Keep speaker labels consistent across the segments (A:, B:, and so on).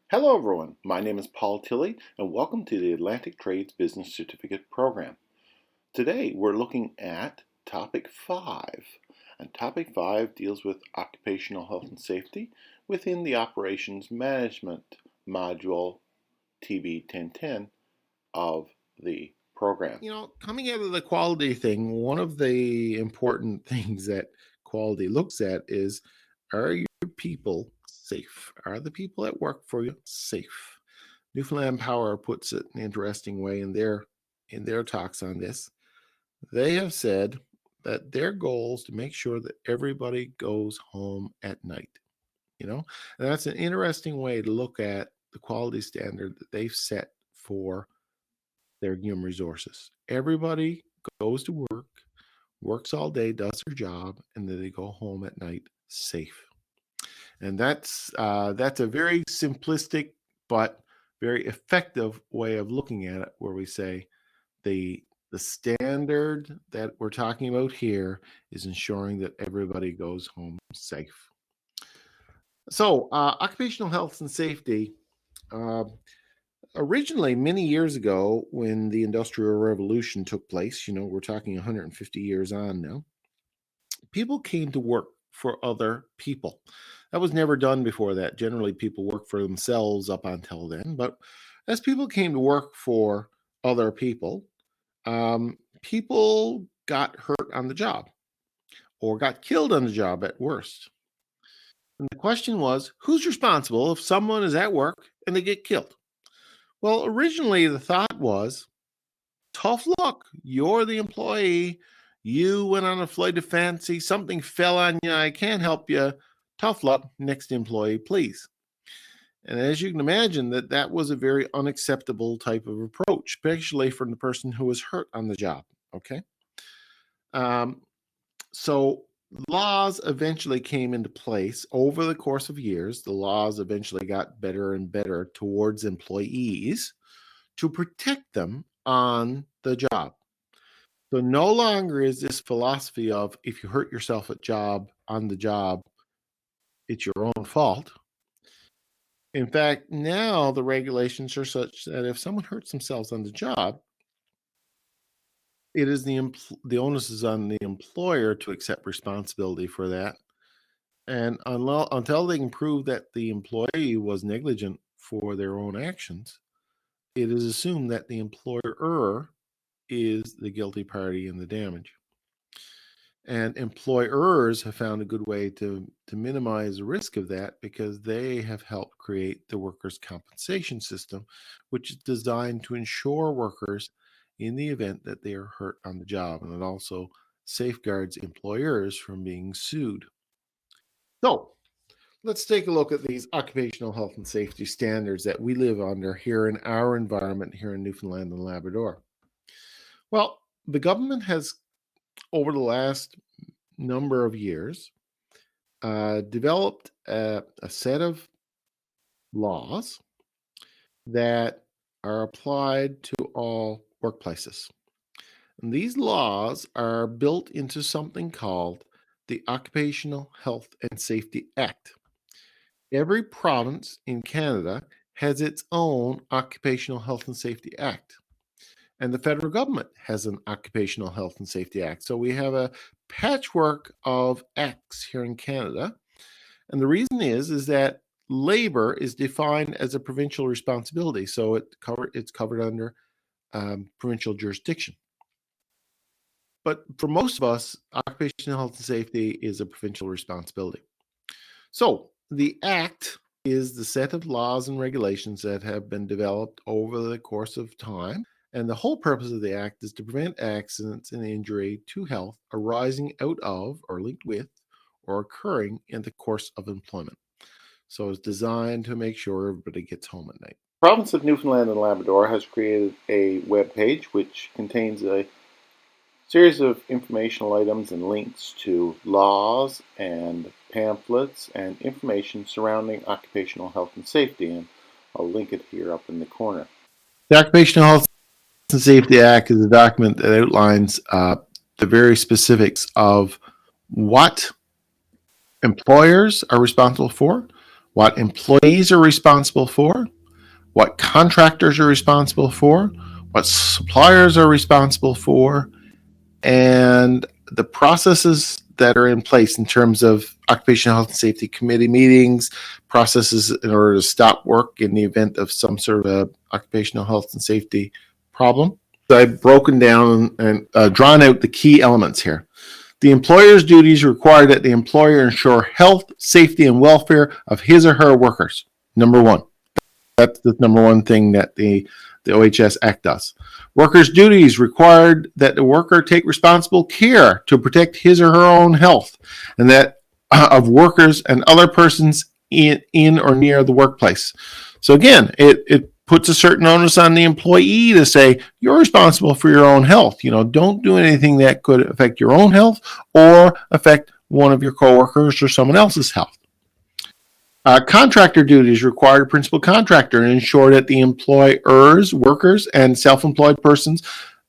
A: Hello everyone, my name is Paul Tilley and welcome to the Atlantic Trades Business Certificate Program. Today we're looking at Topic 5, and Topic 5 deals with occupational health and safety within the Operations Management module TB1010 of the program.
B: Coming out of the quality thing, one of the important things that quality looks at is, are your people safe? Are the people that work for you safe? Newfoundland Power puts it in an interesting way in their talks on this. They have said that their goal is to make sure that everybody goes home at night. And that's an interesting way to look at the quality standard that they've set for their human resources. Everybody goes to work, works all day, does their job, and then they go home at night safe. And that's a very simplistic but very effective way of looking at it, where we say the standard that we're talking about here is ensuring that everybody goes home safe. So, occupational health and safety. Originally, many years ago, when the Industrial Revolution took place, we're talking 150 years on now, people came to work for other people. That was never done before that. Generally, people worked for themselves up until then. But as people came to work for other people, people got hurt on the job or got killed on the job at worst. And the question was, who's responsible if someone is at work and they get killed? Well, originally the thought was, tough luck. You're the employee. You went on a flight of fancy. Something fell on you. I can't help you. Tough luck. Next employee, please. And as you can imagine, that was a very unacceptable type of approach, especially from the person who was hurt on the job. Okay. So laws eventually came into place over the course of years. The laws eventually got better and better towards employees to protect them on the job. So no longer is this philosophy of, if you hurt yourself on the job, it's your own fault. In fact, now the regulations are such that if someone hurts themselves on the job, it is the onus is on the employer to accept responsibility for that. And until they can prove that the employee was negligent for their own actions, it is assumed that the employer is the guilty party in the damage. And employers have found a good way to minimize the risk of that, because they have helped create the workers' compensation system, which is designed to insure workers in the event that they are hurt on the job. And it also safeguards employers from being sued. So let's take a look at these occupational health and safety standards that we live under here in our environment here in Newfoundland and Labrador. Well, the government has, over the last number of years, developed a set of laws that are applied to all workplaces. And these laws are built into something called the Occupational Health and Safety Act. Every province in Canada has its own Occupational Health and Safety Act. And the federal government has an Occupational Health and Safety Act. So we have a patchwork of acts here in Canada. And the reason is that labor is defined as a provincial responsibility. So it's covered under provincial jurisdiction. But for most of us, occupational health and safety is a provincial responsibility. So the Act is the set of laws and regulations that have been developed over the course of time. And the whole purpose of the Act is to prevent accidents and injury to health arising out of or linked with or occurring in the course of employment. So it's designed to make sure everybody gets home at night.
A: The province of Newfoundland and Labrador has created a web page which contains a series of informational items and links to laws and pamphlets and information surrounding occupational health and safety, and I'll link it here up in the corner.
B: The Occupational Health and Safety Act is a document that outlines the very specifics of what employers are responsible for, what employees are responsible for, what contractors are responsible for, what suppliers are responsible for, and the processes that are in place in terms of occupational health and safety committee meetings, processes in order to stop work in the event of some sort of a occupational health and safety problem. I've broken down and drawn out the key elements here. The employer's duties require that the employer ensure health, safety, and welfare of his or her workers. Number one. That's the number one thing that the OHS Act does. Workers' duties required that the worker take responsible care to protect his or her own health and that of workers and other persons in or near the workplace. So again, it puts a certain onus on the employee to say, you're responsible for your own health. Don't do anything that could affect your own health or affect one of your coworkers or someone else's health. Contractor duties require a principal contractor to ensure that the employers, workers, and self-employed persons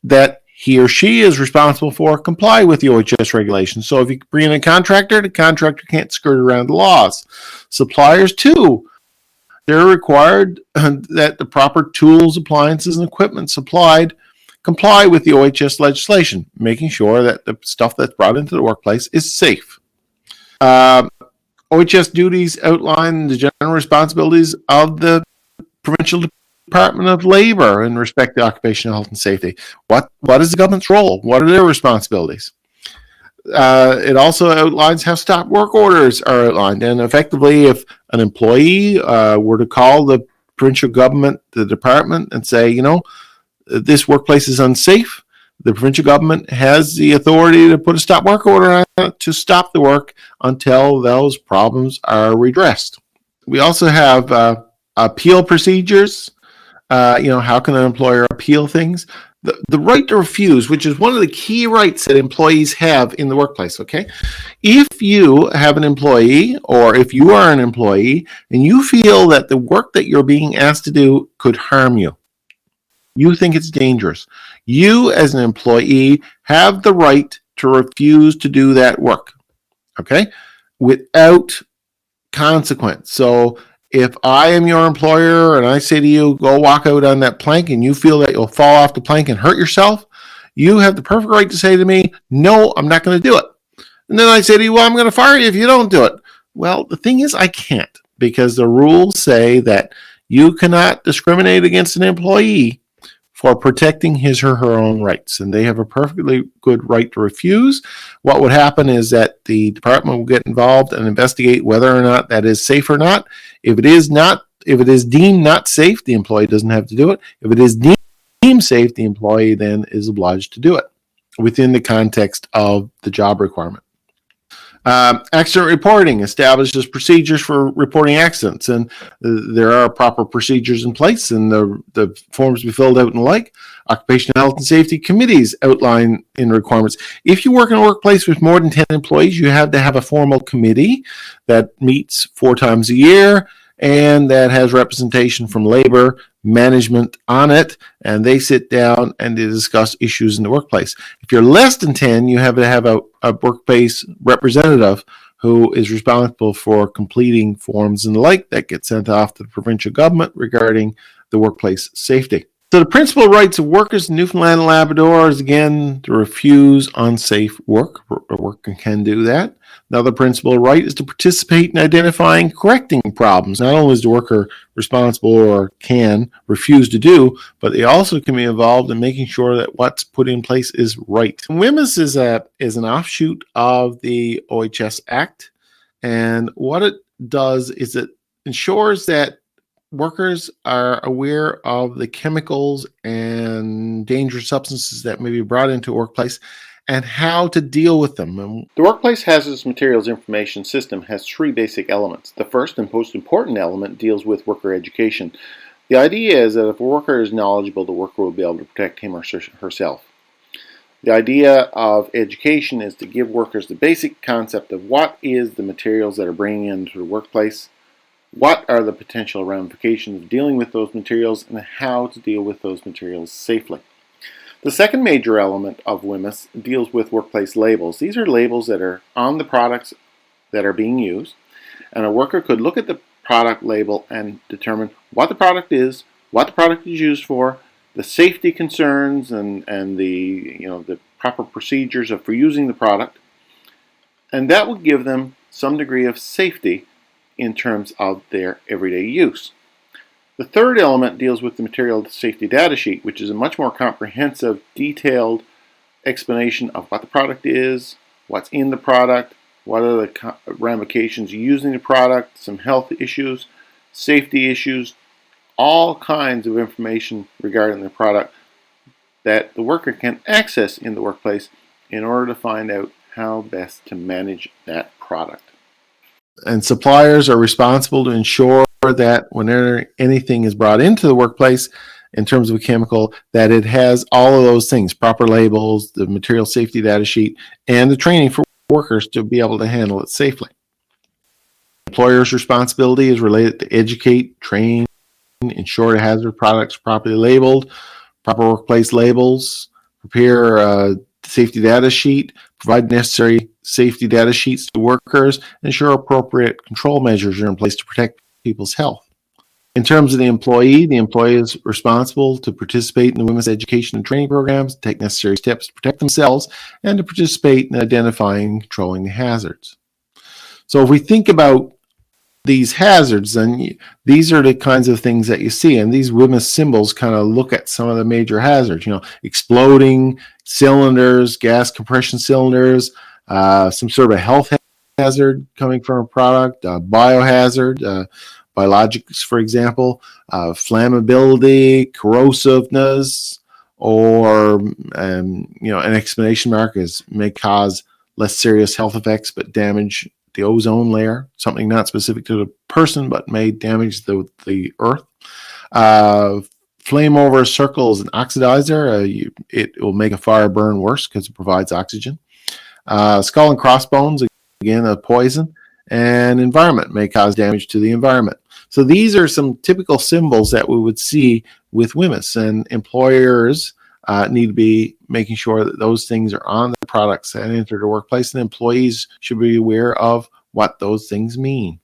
B: that he or she is responsible for comply with the OHS regulations. So if you bring in a contractor, the contractor can't skirt around the laws. Suppliers, too, they're required that the proper tools, appliances, and equipment supplied comply with the OHS legislation, making sure that the stuff that's brought into the workplace is safe. OHS duties outline the general responsibilities of the Provincial Department of Labor in respect to occupational health and safety. What is the government's role? What are their responsibilities? It also outlines how stop work orders are outlined. And effectively, if an employee were to call the provincial government, the department, and say, this workplace is unsafe, the provincial government has the authority to put a stop work order on it to stop the work until those problems are redressed. We also have appeal procedures. How can an employer appeal things? The right to refuse, which is one of the key rights that employees have in the workplace, okay? If you have an employee or if you are an employee and you feel that the work that you're being asked to do could harm you, you think it's dangerous, you as an employee have the right to refuse to do that work, okay? Without consequence. So if I am your employer and I say to you, go walk out on that plank and you feel that you'll fall off the plank and hurt yourself, you have the perfect right to say to me, no, I'm not going to do it. And then I say to you, well, I'm going to fire you if you don't do it. Well, the thing is, I can't, because the rules say that you cannot discriminate against an employee for protecting his or her own rights, and they have a perfectly good right to refuse. What would happen is that the department will get involved and investigate whether or not that is safe or not. If it is deemed not safe, the employee doesn't have to do it. If it is deemed safe, the employee then is obliged to do it within the context of the job requirement. Accident reporting establishes procedures for reporting accidents, and there are proper procedures in place, and the forms be filled out and the like. Occupational health and safety committees outline in requirements. If you work in a workplace with more than 10 employees, you have to have a formal committee that meets 4 times a year and that has representation from labor management on it, and they sit down and they discuss issues in the workplace. If you're less than 10, you have to have a workplace representative who is responsible for completing forms and the like that get sent off to the provincial government regarding the workplace safety. So the principal rights of workers in Newfoundland and Labrador is, again, to refuse unsafe work. A worker can do that. Another principal right is to participate in identifying and correcting problems. Not only is the worker responsible or can refuse to do, but they also can be involved in making sure that what's put in place is right. WHMIS is an offshoot of the OHS Act, and what it does is it ensures that workers are aware of the chemicals and dangerous substances that may be brought into a workplace and how to deal with them.
A: The Workplace Hazardous Materials Information System has 3 basic elements. The first and most important element deals with worker education. The idea is that if a worker is knowledgeable, the worker will be able to protect him or herself. The idea of education is to give workers the basic concept of what is the materials that are bringing into the workplace, what are the potential ramifications of dealing with those materials, and how to deal with those materials safely. The second major element of WHMIS deals with workplace labels. These are labels that are on the products that are being used, and a worker could look at the product label and determine what the product is, what the product is used for, the safety concerns and the proper procedures for using the product, and that will give them some degree of safety in terms of their everyday use. The third element deals with the material safety data sheet, which is a much more comprehensive, detailed explanation of what the product is, what's in the product, what are the ramifications using the product, some health issues, safety issues, all kinds of information regarding the product that the worker can access in the workplace in order to find out how best to manage that product.
B: And suppliers are responsible to ensure that whenever anything is brought into the workplace in terms of a chemical, that it has all of those things, proper labels, the material safety data sheet, and the training for workers to be able to handle it safely. Employer's responsibility is related to educate, train, ensure hazard products are properly labeled, proper workplace labels, prepare a safety data sheet, provide necessary safety data sheets to workers, ensure appropriate control measures are in place to protect people's health. In terms of the employee is responsible to participate in the women's education and training programs, take necessary steps to protect themselves, and to participate in identifying and controlling the hazards. So if we think about these hazards, then these are the kinds of things that you see, and these women's symbols kind of look at some of the major hazards, exploding cylinders, gas compression cylinders, some sort of a health hazard coming from a product, biohazard, biologics, for example, flammability, corrosiveness, or an exclamation mark may cause less serious health effects but damage the ozone layer, something not specific to the person but may damage the earth. Flame over circles an oxidizer. It will make a fire burn worse because it provides oxygen. Skull and crossbones, again, a poison. And environment may cause damage to the environment. So these are some typical symbols that we would see with WHMIS, and employers need to be making sure that those things are on the products that enter the workplace, and employees should be aware of what those things mean.